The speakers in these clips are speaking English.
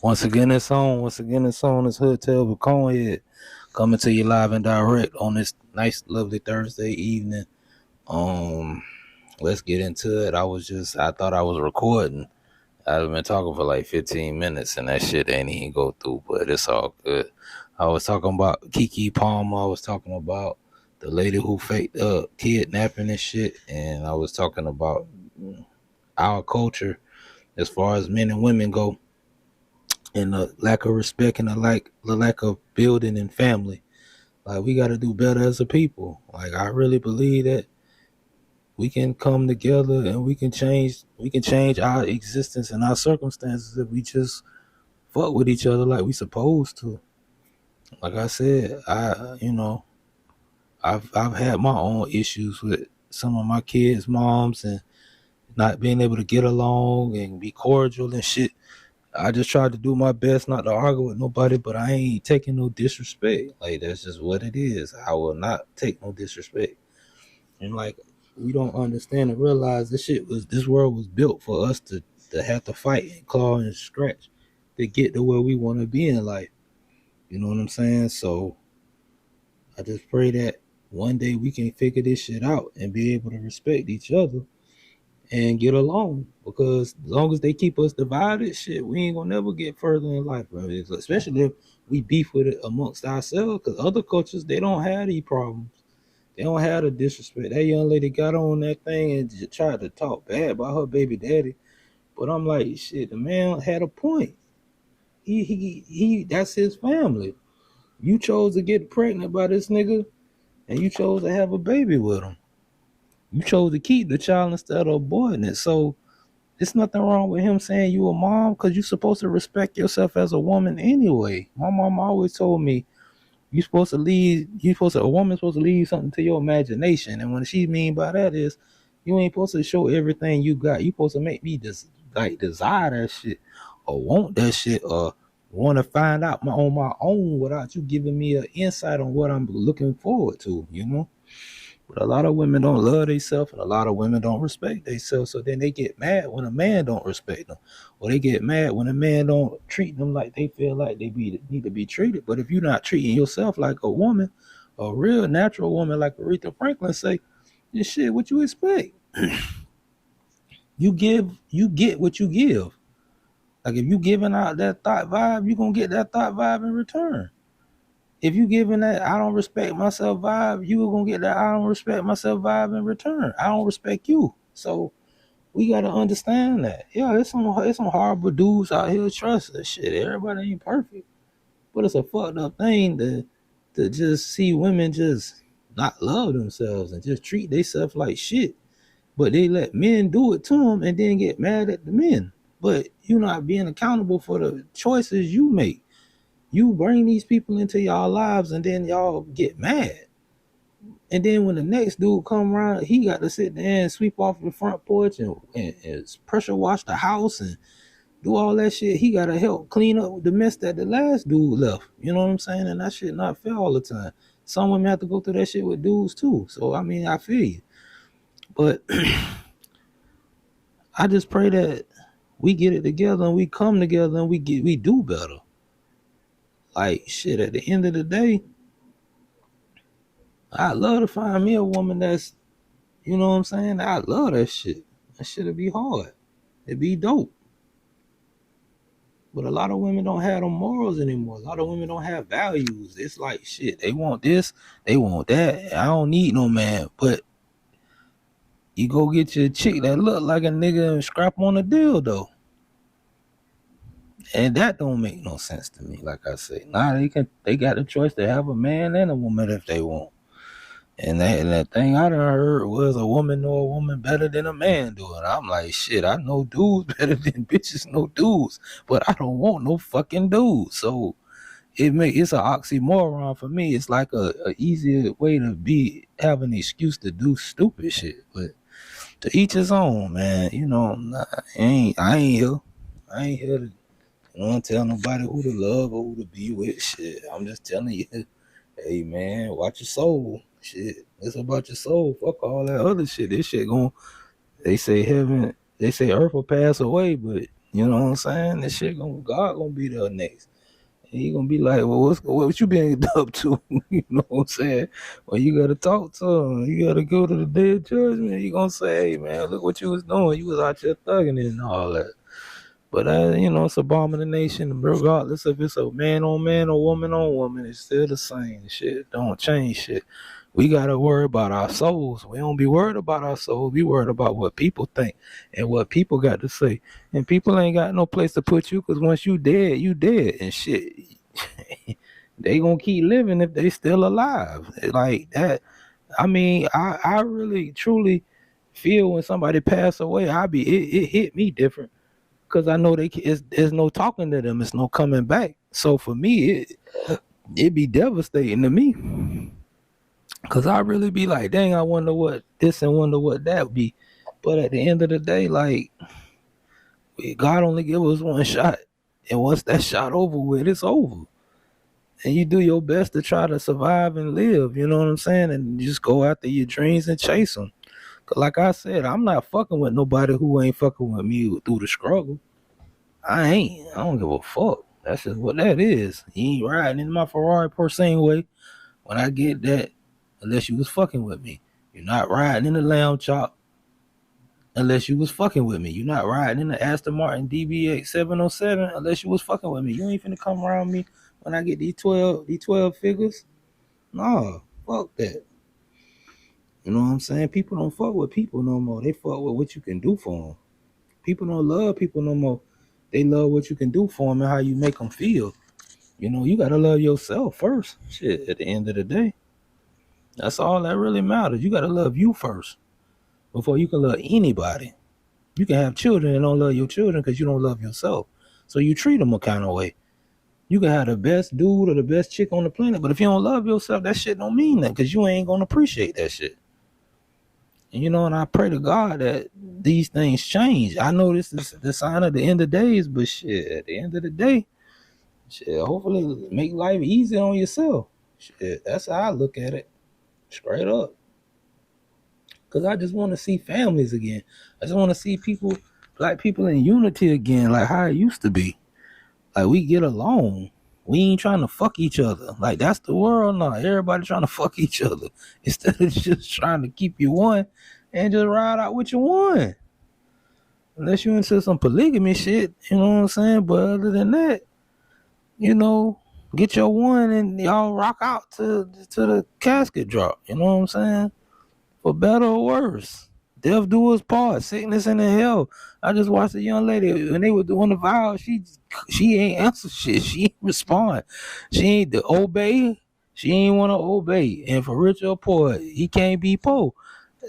Once again, it's on. Once again, it's on. It's Hotel with Conehead coming to you live and direct on this nice, lovely Thursday evening. Um, let's get into it. I thought I was recording. I've been talking for like 15 minutes and that shit ain't even go through, but it's all good. I was talking about KeKe Palmer. I was talking about the lady who faked kidnapping and shit, and I was talking about our culture as far as men and women go and the lack of respect and the lack of building and family. Like we got to do better as a people. Like I really believe that we can come together and we can change our existence and our circumstances if we just fuck with each other like we supposed to. Like I said, I've had my own issues with some of my kids' moms and not being able to get along and be cordial and shit. I just tried to do my best not to argue with nobody, but I ain't taking no disrespect. Like that's just what it is. I will not take no disrespect. And like we don't understand and realize this world was built for us to have to fight and claw and scratch to get to where we want to be in life. You know what I'm saying? So I just pray that one day we can figure this shit out and be able to respect each other and get along. Because as long as they keep us divided, shit, we ain't gonna never get further in life, bro. Especially if we beef with it amongst ourselves. Because other cultures, they don't have these problems. They don't have the disrespect. That young lady got on that thing and just tried to talk bad about her baby daddy. But I'm like, shit, the man had a point. He that's his family. You chose to get pregnant by this nigga and you chose to have a baby with him. You chose to keep the child instead of aborting it. So there's nothing wrong with him saying you a mom because you're supposed to respect yourself as a woman anyway. My mom always told me a woman's supposed to leave something to your imagination. And what she mean by that is you ain't supposed to show everything you got. You supposed to make me just like desire that shit or want that shit or want to find out on my own without you giving me an insight on what I'm looking forward to, you know? But a lot of women don't love themselves and a lot of women don't respect themselves. So then they get mad when a man don't respect them. Or they get mad when a man don't treat them like they feel like need to be treated. But if you're not treating yourself like a woman, a real natural woman like Aretha Franklin say, this shit, what you expect? You get what you give. Like if you giving out that thought vibe, you gonna get that thought vibe in return. If you giving that I don't respect myself vibe, you gonna get that I don't respect myself vibe in return. I don't respect you. So we gotta understand that. Yeah, it's some horrible dudes out here. Trust that shit. Everybody ain't perfect. But it's a fucked up thing to just see women just not love themselves and just treat themselves like shit. But they let men do it to them and then get mad at the men. But you're not being accountable for the choices you make. You bring these people into y'all lives and then y'all get mad. And then when the next dude come around, he got to sit there and sweep off the front porch and pressure wash the house and do all that shit. He got to help clean up the mess that the last dude left. You know what I'm saying? And that shit not fair all the time. Some women have to go through that shit with dudes too. So, I mean, I feel you. But I just pray that we get it together and we come together and we do better. Like, shit, at the end of the day, I'd love to find me a woman that's, you know what I'm saying? I love that shit. That shit'll be hard. It'd be dope. But a lot of women don't have them morals anymore. A lot of women don't have values. It's like shit. They want this, they want that. I don't need no man. But you go get your chick that look like a nigga and scrap on a dildo. And that don't make no sense to me. Like I say, they got the choice to have a man and a woman if they want. And that thing I done heard was a woman know a woman better than a man do it. I'm like, shit, I know dudes better than bitches know dudes, but I don't want no fucking dude. So it's an oxymoron for me. It's like a easier way to have an excuse to do stupid shit. But to each his own, man. You know, I ain't here. I ain't here to tell nobody who to love or who to be with. Shit, I'm just telling you. Hey man, watch your soul. Shit, it's about your soul. Fuck all that other shit. This shit they say heaven, they say earth will pass away, but You know what I'm saying? This shit God gonna be there next. And he gonna be like, well, what you been up to? You know what I'm saying? Well, you gotta talk to him. You gotta go to the day of judgment. You gonna say, hey man, look what you was doing. You was out here thugging it and all that. But it's abomination. Regardless if it's a man on man or woman on woman, it's still the same. Shit don't change shit. We gotta worry about our souls. We don't be worried about our souls. We worried about what people think and what people got to say. And people ain't got no place to put you because once you dead, you dead and shit. They gonna keep living if they still alive. Like that. I mean, I really truly feel when somebody pass away, it hit me different because I know there's no talking to them. It's no coming back. So for me, it be devastating to me. Cause I really be like, dang, I wonder what this and wonder what that be. But at the end of the day, like, God only give us one shot. And once that shot over with, it's over. And you do your best to try to survive and live, you know what I'm saying? And just go after your dreams and chase them. Cause like I said, I'm not fucking with nobody who ain't fucking with me through the struggle. I ain't. I don't give a fuck. That's just what that is. You ain't riding in my Ferrari per se way when I get that. Unless you was fucking with me. You're not riding in the lamb chop unless you was fucking with me. You're not riding in the Aston Martin DB8 707 unless you was fucking with me. You ain't finna come around me when I get these 12 figures. Nah, fuck that. You know what I'm saying? People don't fuck with people no more. They fuck with what you can do for them. People don't love people no more. They love what you can do for them and how you make them feel. You know, you gotta love yourself first. Shit, at the end of the day. That's all that really matters. You gotta love you first before you can love anybody. You can have children and don't love your children because you don't love yourself. So you treat them a kind of way. You can have the best dude or the best chick on the planet, but if you don't love yourself, that shit don't mean that because you ain't gonna appreciate that shit. And I pray to God that these things change. I know this is the sign of the end of days, but shit, at the end of the day, shit, hopefully make life easy on yourself. Shit, that's how I look at it. Straight up. Because I just want to see families again. I just want to see black people in unity again, like how it used to be. Like we get along. We ain't trying to fuck each other. Like that's the world now. Everybody trying to fuck each other instead of just trying to keep you one and just ride out with your one. Unless you into some polygamy shit, you know what I'm saying? But other than that, get your one and y'all rock out to the casket drop. You know what I'm saying? For better or worse. Death do us part, sickness and the hell. I just watched a young lady when they were doing the vow. She ain't answer shit. She ain't respond. She ain't to obey. She ain't want to obey. And for rich or poor, he can't be poor.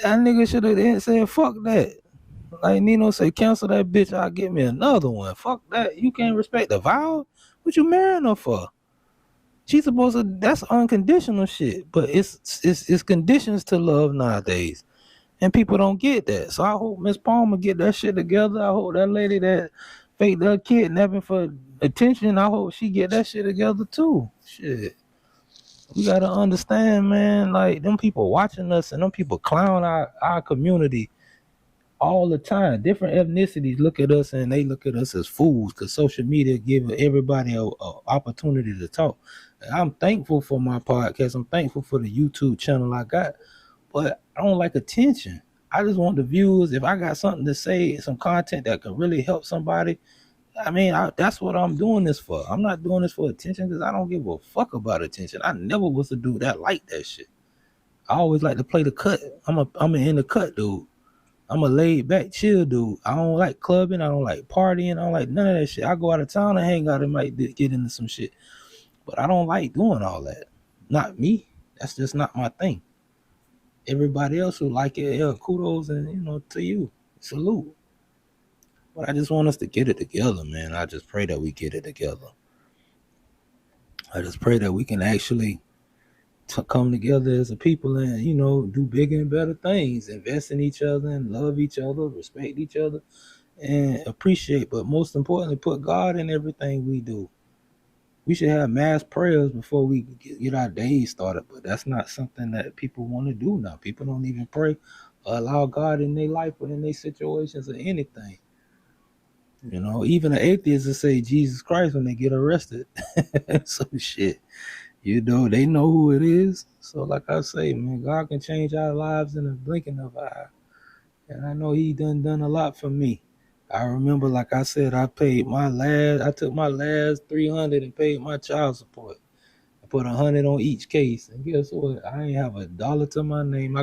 That nigga should have said fuck that. Like Nino say, cancel that bitch. I'll get me another one. Fuck that. You can't respect the vow. What you marrying her for? She's supposed to. That's unconditional shit. But it's conditions to love nowadays. And people don't get that. So I hope Miss Palmer get that shit together. I hope that lady that faked her kidnapping for attention, I hope she get that shit together too. Shit. We gotta understand, man, like them people watching us and them people clown our community all the time. Different ethnicities look at us and they look at us as fools because social media give everybody a opportunity to talk. And I'm thankful for my podcast. I'm thankful for the YouTube channel I got. But I don't like attention. I just want the views. If I got something to say, some content that could really help somebody, I mean, that's what I'm doing this for. I'm not doing this for attention because I don't give a fuck about attention. I never was a dude that like that shit. I always like to play the cut. I'm an in the cut dude. I'm a laid back, chill dude. I don't like clubbing. I don't like partying. I don't like none of that shit. I go out of town and hang out and might get into some shit. But I don't like doing all that. Not me. That's just not my thing. Everybody else who like it, kudos and to you, salute. But I just want us to get it together, man. I just pray that we get it together. I just pray that we can actually come together as a people and do bigger and better things, invest in each other and love each other, respect each other, and appreciate. But most importantly, put God in everything we do. We should have mass prayers before we get our days started, but that's not something that people want to do now. People don't even pray or allow God in their life or in their situations or anything. You know, even the atheists will say Jesus Christ when they get arrested. So shit, you know, they know who it is. So like I say, man, God can change our lives in a blinking of an eye. And I know he done a lot for me. I remember, like I said, I took my last 300 and paid my child support. I put 100 on each case. And guess what? I ain't have a dollar to my name. I